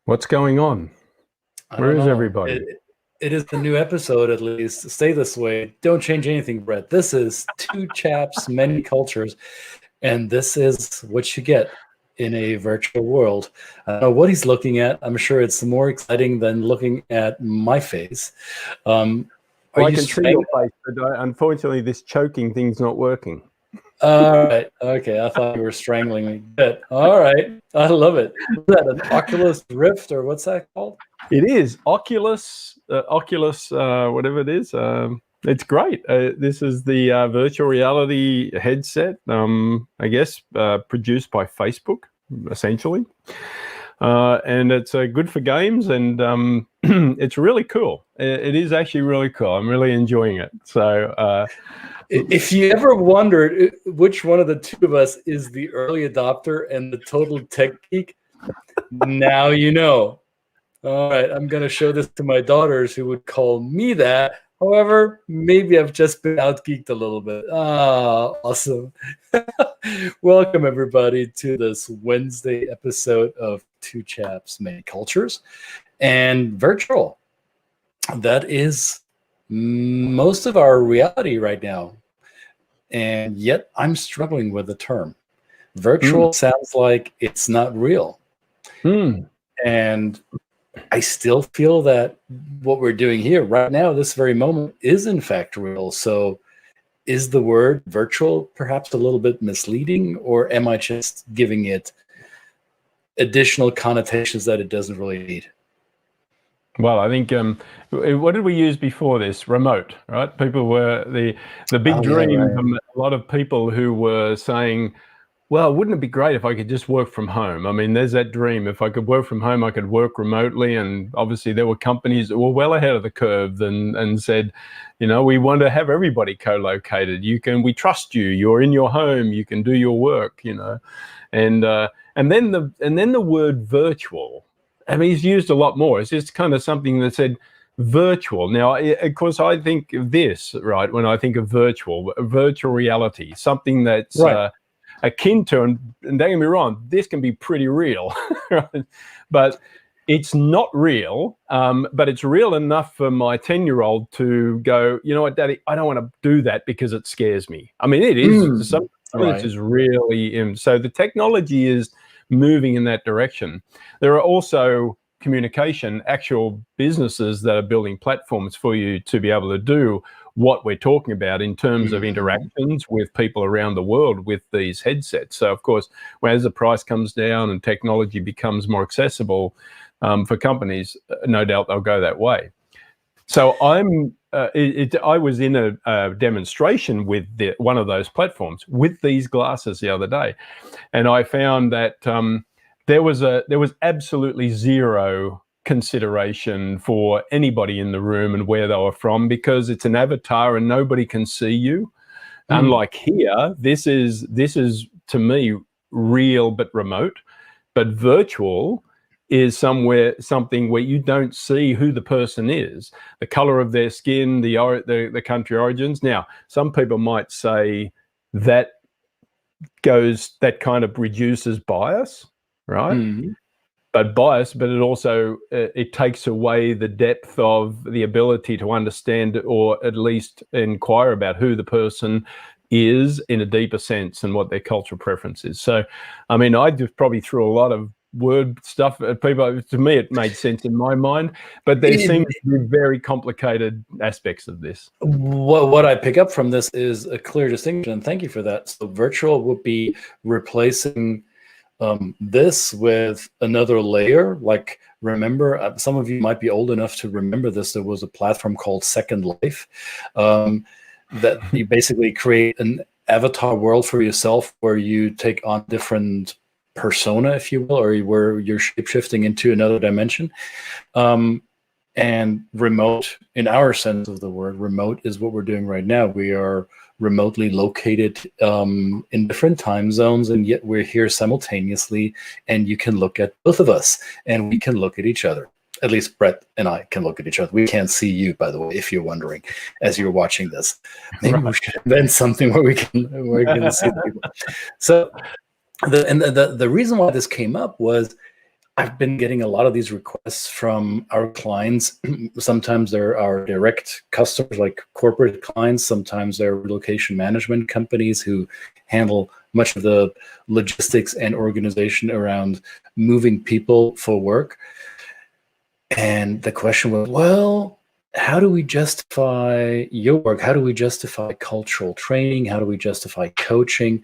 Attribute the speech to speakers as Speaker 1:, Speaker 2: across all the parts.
Speaker 1: What's going on? Where is everybody?
Speaker 2: It is the new episode, at least. Stay this way. Don't change anything, Brett. This is Two Chaps, Many Cultures, and this is what you get in a virtual world. I don't know what he's looking at. I'm sure it's more exciting than looking at my face.
Speaker 1: I can see your face, but unfortunately, this choking thing's not working.
Speaker 2: All right. Okay. I thought you were strangling me. Good. All right. I love it. Is that an Oculus Rift or what's that called?
Speaker 1: It is Oculus, whatever it is. It's great. This is the virtual reality headset, I guess, produced by Facebook, essentially. And it's good for games, and it's really cool. It is actually really cool. I'm really enjoying it. So
Speaker 2: if you ever wondered which one of the two of us is the early adopter and the total tech geek, now you know. All right, I'm going to show this to my daughters who would call me that. However, maybe I've just been out-geeked a little bit. Ah, awesome. Welcome, everybody, to this Wednesday episode of Two Chaps, Many Cultures, and virtual. That is most of our reality right now. And yet I'm struggling with the term. Virtual sounds like it's not real. And I still feel that what we're doing here right now, this very moment, is in fact real. So is the word virtual perhaps a little bit misleading, or am I just giving it additional connotations that it doesn't really need?
Speaker 1: Well, I think, what did we use before this? Remote, right? People were, the big dream from a lot of people who were saying, well, wouldn't it be great if I could just work from home? I mean, there's that dream. If I could work from home, I could work remotely. And obviously there were companies that were well ahead of the curve and said, you know, we want to have everybody co-located. We trust you. You're in your home. You can do your work, you know. And then the word virtual, I mean, it's used a lot more. It's just kind of something that said virtual. Now, of course, I think of this, right, when I think of virtual reality, something that's akin to, and don't get me wrong, this can be pretty real, right? But it's not real, but it's real enough for my 10-year-old to go, you know what, Daddy, I don't want to do that because it scares me. I mean, it is, some of this is really, so the technology is moving in that direction. There are also actual businesses that are building platforms for you to be able to do what we're talking about in terms of interactions with people around the world with these headsets. So of course, as the price comes down and technology becomes more accessible for companies, no doubt they'll go that way. So I was in a demonstration with one of those platforms with these glasses the other day, and I found that there was absolutely zero consideration for anybody in the room and where they were from, because it's an avatar and nobody can see you. Unlike here, this is to me real but remote. But virtual is something where you don't see who the person is, the color of their skin, the country origins. Now, some people might say that kind of reduces bias, right? But it also it takes away the depth of the ability to understand, or at least inquire about who the person is in a deeper sense and what their cultural preference is. So, I mean, I just probably threw a lot of word stuff at people. To me, it made sense in my mind, but there seems to be very complicated aspects of this.
Speaker 2: What I pick up from this is a clear distinction, and thank you for that. So virtual would be replacing this with another layer. Like, remember, some of you might be old enough to remember this. There was a platform called Second Life that you basically create an avatar world for yourself where you take on different persona, if you will, or where you're shape-shifting into another dimension. And remote, in our sense of the word, remote is what we're doing right now. We are remotely located in different time zones, and yet we're here simultaneously, and you can look at both of us, and we can look at each other. At least Brett and I can look at each other. We can't see you, by the way, if you're wondering, as you're watching this. Maybe we should invent something where we can see people. So the reason why this came up was I've been getting a lot of these requests from our clients. Sometimes they're our direct customers, like corporate clients. Sometimes they're relocation management companies who handle much of the logistics and organization around moving people for work. And the question was, well, how do we justify your work? How do we justify cultural training? How do we justify coaching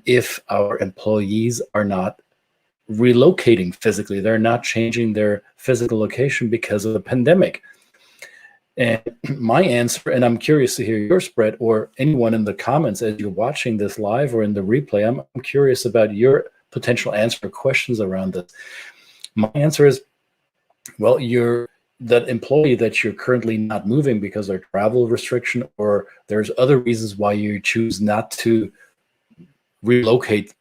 Speaker 2: if our employees are not relocating physically? They're not changing their physical location because of the pandemic. And my answer, and I'm curious to hear yours, Brett, or anyone in the comments as you're watching this live or in the replay, I'm curious about your potential answer or questions around this. My answer is, well, that employee that you're currently not moving because of travel restriction, or there's other reasons why you choose not to relocate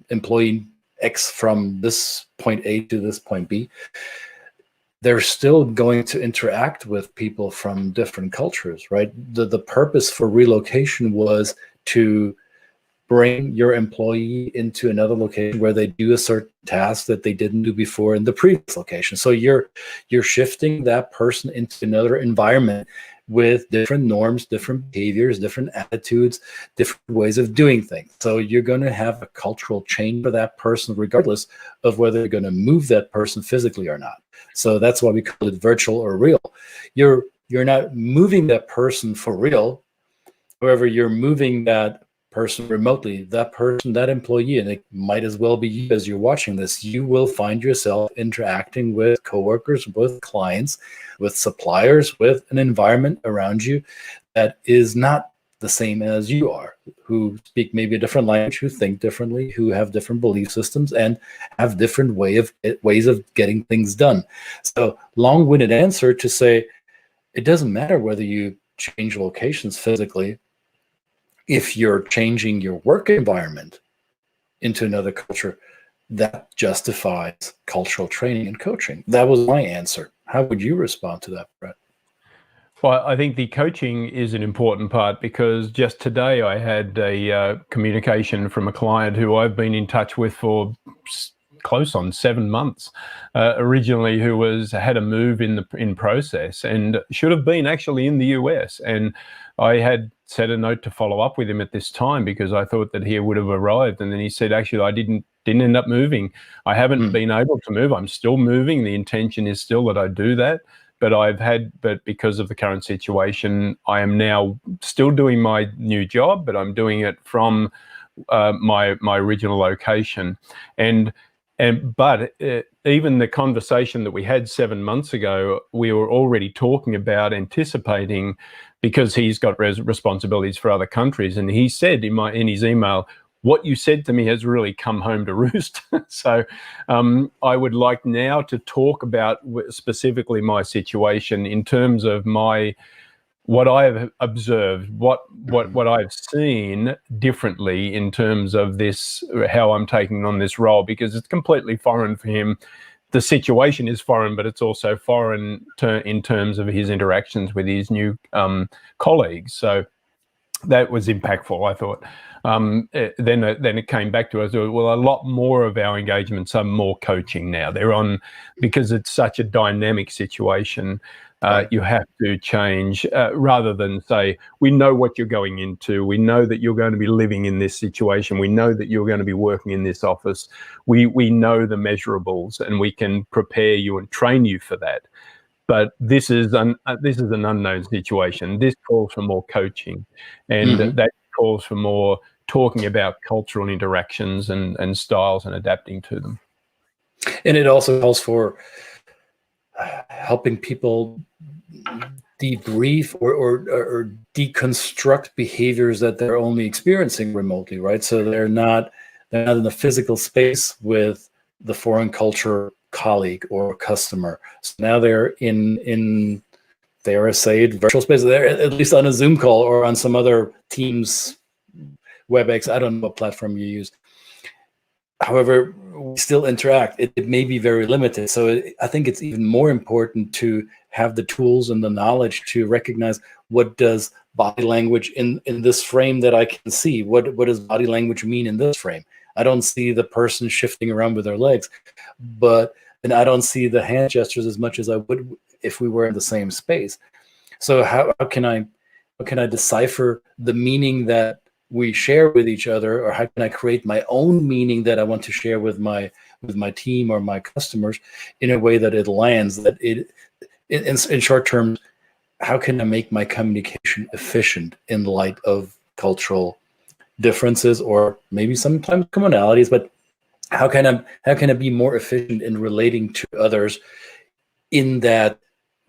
Speaker 2: employee X from this point A to this point B, they're still going to interact with people from different cultures, right? The purpose for relocation was to bring your employee into another location where they do a certain task that they didn't do before in the previous location. So you're shifting that person into another environment with different norms, different behaviors, different attitudes, different ways of doing things. So you're going to have a cultural change for that person, regardless of whether you're going to move that person physically or not. So that's why we call it virtual or real. You're not moving that person for real. However, you're moving that person remotely, that person, that employee, and it might as well be you as you're watching this. You will find yourself interacting with coworkers, with clients, with suppliers, with an environment around you that is not the same as you are, who speak maybe a different language, who think differently, who have different belief systems, and have different ways of getting things done. So long-winded answer to say, it doesn't matter whether you change locations physically. If you're changing your work environment into another culture, that justifies cultural training and coaching. That was my answer. How would you respond to that, Brett?
Speaker 1: Well, I think the coaching is an important part, because just today I had a communication from a client who I've been in touch with for close on 7 months, originally, who had a move in process and should have been actually in the US. And I had set a note to follow up with him at this time because I thought that he would have arrived. And then he said, actually, I didn't end up moving. I haven't been able to move. I'm still moving. The intention is still that I do that. But because of the current situation, I am now still doing my new job, but I'm doing it from my original location. But even the conversation that we had 7 months ago, we were already talking about anticipating, because he's got responsibilities for other countries. And he said in his email, what you said to me has really come home to roost. So I would like now to talk about specifically my situation in terms of what I have observed, what I've seen differently in terms of this, how I'm taking on this role, because it's completely foreign for him. The situation is foreign, but it's also foreign in terms of his interactions with his new colleagues. So that was impactful, I thought. Then it came back to us. Well, a lot more of our engagements are more coaching now. They're on, because it's such a dynamic situation. You have to change rather than say, we know what you're going into. We know that you're going to be living in this situation. We know that you're going to be working in this office. We know the measurables, and we can prepare you and train you for that. But this is an unknown situation. This calls for more coaching, and that calls for more talking about cultural interactions and styles and adapting to them.
Speaker 2: And it also calls for helping people debrief or deconstruct behaviors that they're only experiencing remotely, right? So they're not in the physical space with the foreign culture colleague or customer. So now they're in their, say, virtual space. They're at least on a Zoom call or on some other Teams, WebEx. I don't know what platform you use. However, we still interact. It may be very limited. So I think it's even more important to have the tools and the knowledge to recognize what does body language in this frame that I can see. What does body language mean in this frame? I don't see the person shifting around with their legs, and I don't see the hand gestures as much as I would if we were in the same space. So how can I decipher the meaning that we share with each other, or how can I create my own meaning that I want to share with my team or my customers in a way that it lands, that in short term, how can I make my communication efficient in light of cultural differences, or maybe sometimes commonalities, but how can I be more efficient in relating to others in that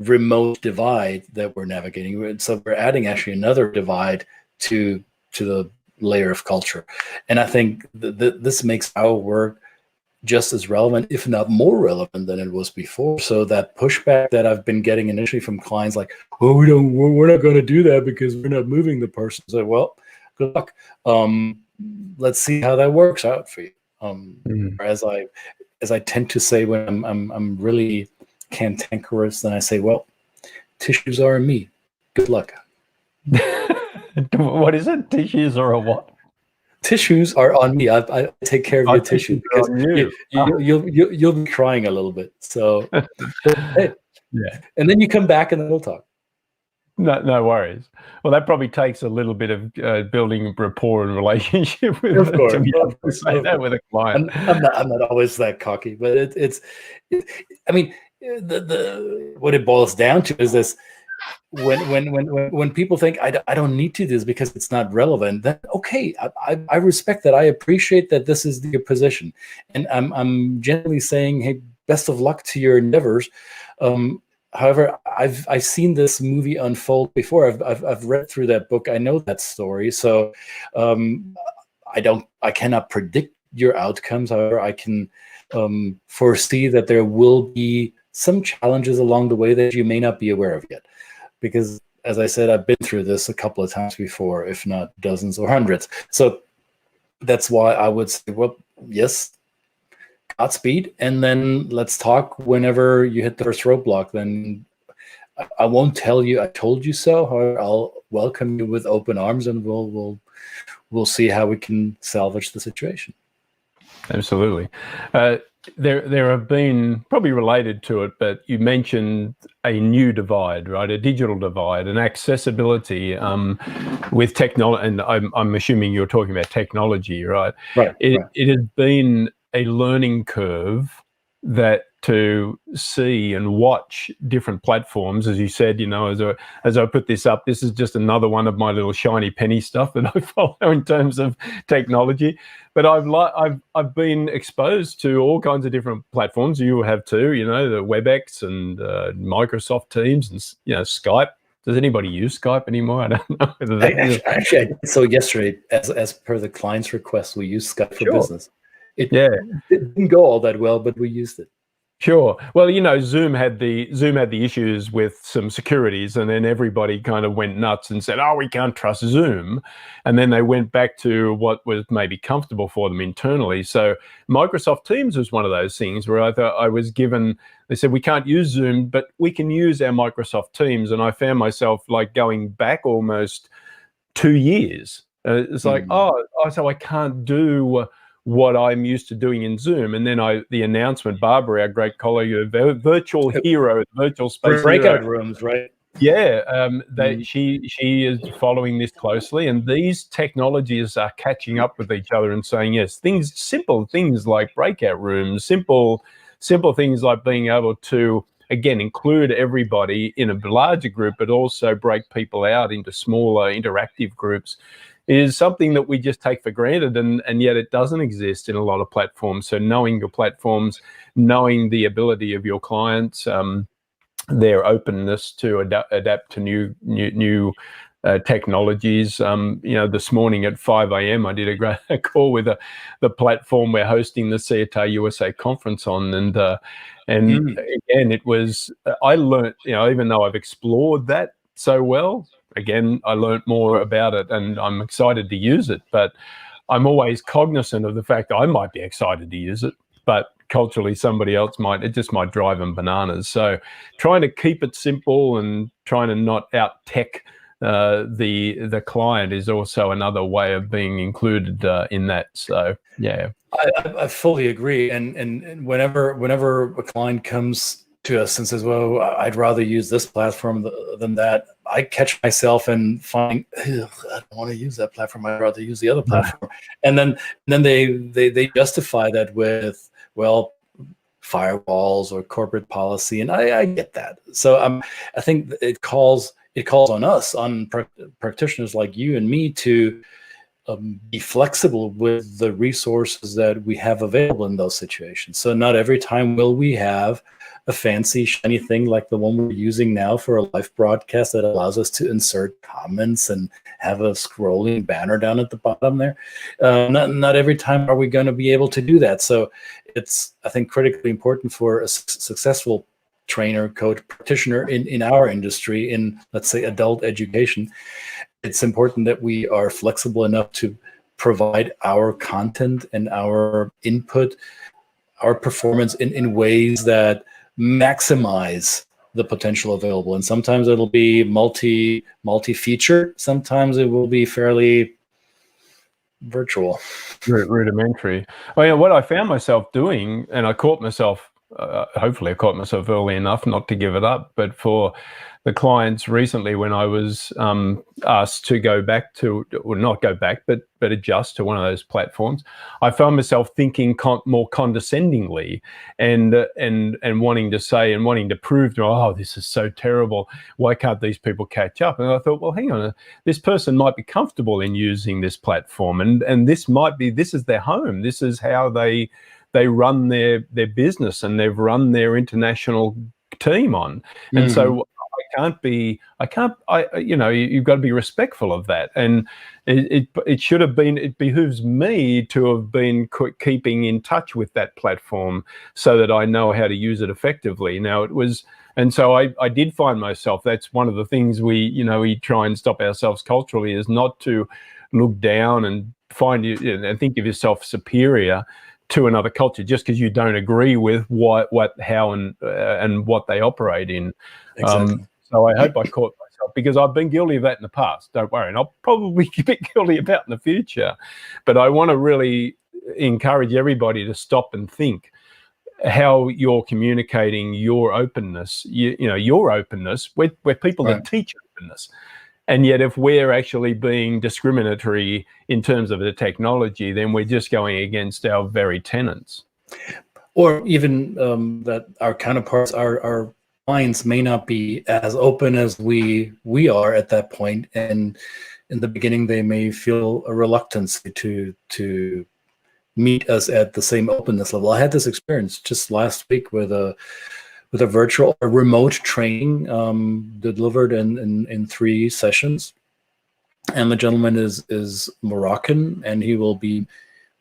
Speaker 2: remote divide that we're navigating? So we're adding actually another divide to the layer of culture. And I think this makes our work just as relevant, if not more relevant than it was before. So that pushback that I've been getting initially from clients, like, "Oh, we're not going to do that because we're not moving the person." So, well, good luck. Let's see how that works out for you. As I tend to say when I'm really cantankerous, then I say, well, tissues are in me. Good luck.
Speaker 1: What is it? Tissues are a what?
Speaker 2: Tissues are on me. I take care of your tissues because you'll be crying a little bit. So, hey,
Speaker 1: yeah.
Speaker 2: And then you come back and then we'll talk.
Speaker 1: No worries. Well, that probably takes a little bit of building rapport and relationship with,
Speaker 2: of course,
Speaker 1: to be able to say that with a client.
Speaker 2: I'm not always that cocky, but I mean, what it boils down to is this: when people think I don't need to do this because it's not relevant, then okay, I respect that. I appreciate that this is your position, and I'm generally saying, hey, best of luck to your endeavors. However, I've seen this movie unfold before. I've read through that book. I know that story. So I cannot predict your outcomes. However, I can foresee that there will be some challenges along the way that you may not be aware of yet. Because, as I said, I've been through this a couple of times before, if not dozens or hundreds. So that's why I would say, well, yes, Godspeed, and then let's talk whenever you hit the first roadblock. Then I won't tell you I told you so. However, I'll welcome you with open arms, and we'll see how we can salvage the situation.
Speaker 1: Absolutely. There have been, probably related to it, but you mentioned a new divide, right? A digital divide, an accessibility with technology, and I'm assuming you're talking about technology, right?
Speaker 2: Right.
Speaker 1: It has been a learning curve that to see and watch different platforms, as you said, as I put this up, this is just another one of my little shiny penny stuff that I follow in terms of technology. But I've been exposed to all kinds of different platforms. You have too, the WebEx and Microsoft Teams and Skype. Does anybody use Skype anymore? I don't know. Whether
Speaker 2: Actually, so yesterday, as per the client's request, we used Skype for business. It didn't go all that well, but we used it.
Speaker 1: Sure. Well, Zoom had the issues with some securities, and then everybody kind of went nuts and said, "Oh, we can't trust Zoom," and then they went back to what was maybe comfortable for them internally. So Microsoft Teams was one of those things where I thought I was given. They said we can't use Zoom, but we can use our Microsoft Teams, and I found myself like going back almost 2 years. It's like, so I can't do what I'm used to doing in Zoom. And then the announcement, Barbara, our great colleague, a virtual hero, virtual space
Speaker 2: breakout
Speaker 1: hero.
Speaker 2: rooms, right?
Speaker 1: Yeah, she is following this closely, and these technologies are catching up with each other and saying, yes, simple things like breakout rooms, simple things like being able to, again, include everybody in a larger group, but also break people out into smaller interactive groups, is something that we just take for granted, and yet it doesn't exist in a lot of platforms. So knowing your platforms, knowing the ability of your clients, their openness to adapt to new technologies. This morning at 5 a.m. I did a call with the platform we're hosting the CETA USA conference on, and again, it was, I learned, even though I've explored that so well, again, I learned more about it, and I'm excited to use it. But I'm always cognizant of the fact that I might be excited to use it, but culturally somebody else it just might drive them bananas. So trying to keep it simple and trying to not out tech the client is also another way of being included in that. So yeah.
Speaker 2: I fully agree. And whenever a client comes to us and says, well, I'd rather use this platform than that, I catch myself and find, I don't want to use that platform. I'd rather use the other platform. And then they justify that with, well, firewalls or corporate policy. And I get that. So I think it calls on us, on practitioners like you and me, to be flexible with the resources that we have available in those situations. So not every time will we have a fancy, shiny thing like the one we're using now for a live broadcast that allows us to insert comments and have a scrolling banner down at the bottom there. Not every time are we going to be able to do that. So it's, I think, critically important for a successful trainer, coach, practitioner in our industry, in, let's say, adult education. It's important that we are flexible enough to provide our content and our input, our performance in ways that maximize the potential available. And sometimes it'll be multi-feature. Sometimes it will be fairly virtual.
Speaker 1: Rudimentary. Well, yeah, what I found myself doing, and I caught myself, hopefully I caught myself early enough not to give it up, but for the clients recently, when I was asked to go back to, or not go back, but adjust to one of those platforms, I found myself thinking more condescendingly and wanting to say and wanting to prove to, oh, this is so terrible. Why can't these people catch up? And I thought, well, hang on, this person might be comfortable in using this platform, and this is their home. This is how they run their business, and they've run their international team on. And so you know, you've got to be respectful of that. And it should have been, it behooves me to have been keeping in touch with that platform so that I know how to use it effectively. Now it was, and so I did find myself, that's one of the things we try and stop ourselves culturally, is not to look down and and think of yourself superior to another culture just because you don't agree with how and what they operate in.
Speaker 2: Exactly.
Speaker 1: So I hope I caught myself, because I've been guilty of that in the past. Don't worry, and I'll probably be guilty about in the future. But I want to really encourage everybody to stop and think how you're communicating your openness. Your openness. We're people that teach openness. And yet if we're actually being discriminatory in terms of the technology, then we're just going against our very tenets.
Speaker 2: Or even that our counterparts, our minds may not be as open as we are at that point. And in the beginning, they may feel a reluctance to meet us at the same openness level. I had this experience just last week with a remote training delivered in 3 sessions. And the gentleman is Moroccan, and he will be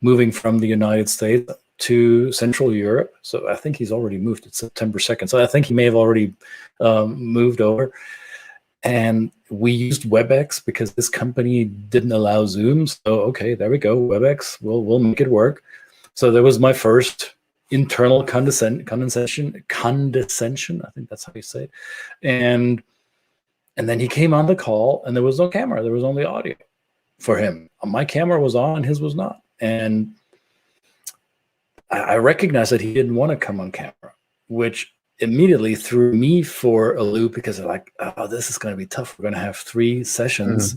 Speaker 2: moving from the United States to Central Europe. So I think he's already moved. It's September 2nd. So I think he may have already moved over. And we used WebEx because this company didn't allow Zoom. So okay, there we go. WebEx, we'll make it work. So there was my first internal condescension. I think that's how you say it. And then he came on the call, and there was no camera. There was only audio for him. My camera was on, his was not. And I recognized that he didn't want to come on camera, which immediately threw me for a loop, because they're like, oh, this is going to be tough. We're going to have 3 sessions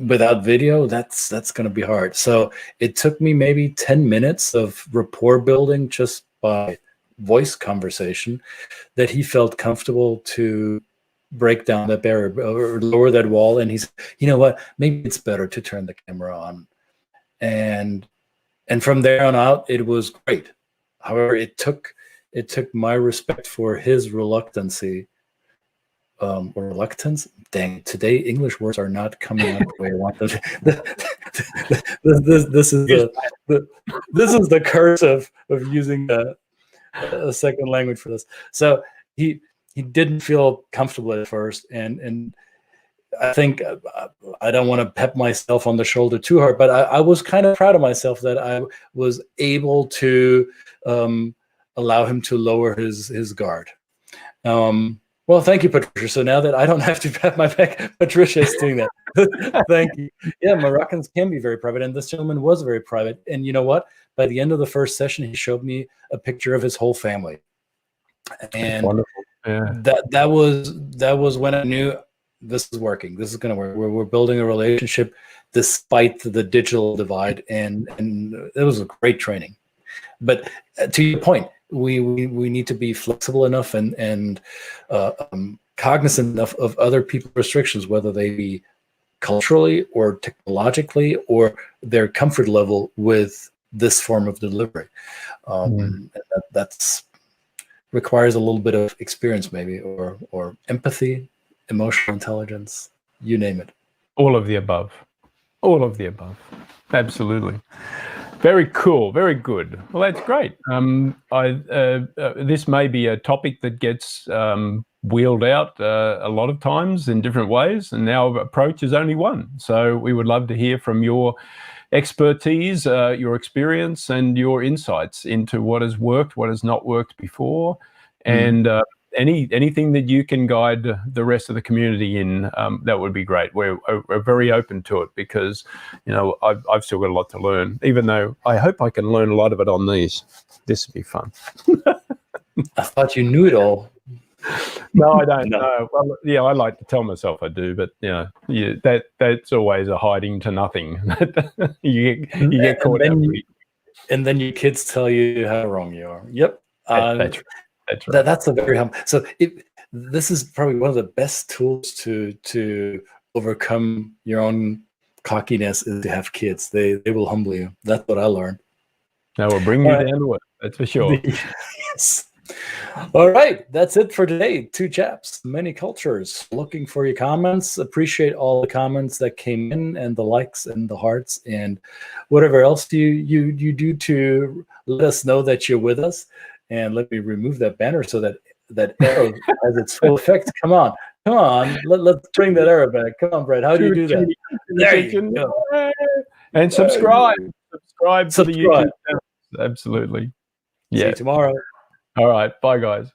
Speaker 2: without video. That's going to be hard. So it took me maybe 10 minutes of rapport building just by voice conversation, that he felt comfortable to break down that barrier or lower that wall. And he's, you know what, maybe it's better to turn the camera on. And from there on out, it was great. However, it took my respect for his reluctancy, or reluctance. Dang, today English words are not coming out the way I want them. This is the curse of using a second language for this. So he didn't feel comfortable at first, and I think I don't want to pep myself on the shoulder too hard, but I was kind of proud of myself that I was able to allow him to lower his guard. Well, Well, thank you, Patricia. So now that I don't have to pat my back, Patricia is doing that. Thank you. Yeah, Moroccans can be very private, and this gentleman was very private. And you know what? By the end of the first session, he showed me a picture of his whole family, and that was when I knew this is working. This is going to work. We're building a relationship despite the digital divide, and it was a great training. But to your point, we need to be flexible enough and cognizant enough of other people's restrictions, whether they be culturally or technologically or their comfort level with this form of delivery. That's requires a little bit of experience, maybe, or empathy, emotional intelligence, you name it.
Speaker 1: All of the above. All of the above. Absolutely. Very cool. Very good. Well, that's great. This may be a topic that gets wheeled out a lot of times in different ways, and our approach is only one. So we would love to hear from your expertise, your experience, and your insights into what has worked, what has not worked before, and anything that you can guide the rest of the community in, that would be great. We're very open to it because, you know, I've still got a lot to learn, even though I hope I can learn a lot of it on these. This would be fun.
Speaker 2: I thought you knew it all.
Speaker 1: No, I don't. No. Well, yeah, I like to tell myself I do, but you know, that's always a hiding to nothing. you get caught out.
Speaker 2: And then your kids tell you how wrong you are. Yep.
Speaker 1: That's right.
Speaker 2: That's a very humble. So this is probably one of the best tools to overcome your own cockiness is to have kids. They will humble you. That's what I learned.
Speaker 1: That will bring you down to it. That's for sure.
Speaker 2: Yes. All right, that's it for today. Two chaps, many cultures. Looking for your comments. Appreciate all the comments that came in and the likes and the hearts and whatever else you do to let us know that you're with us. And let me remove that banner so that arrow has its full effect. Come on. Let's bring that arrow back. Come on, Brett. How do you do that? There you go.
Speaker 1: And subscribe. Subscribe to the YouTube channel. Absolutely.
Speaker 2: Yeah. See you tomorrow.
Speaker 1: All right. Bye, guys.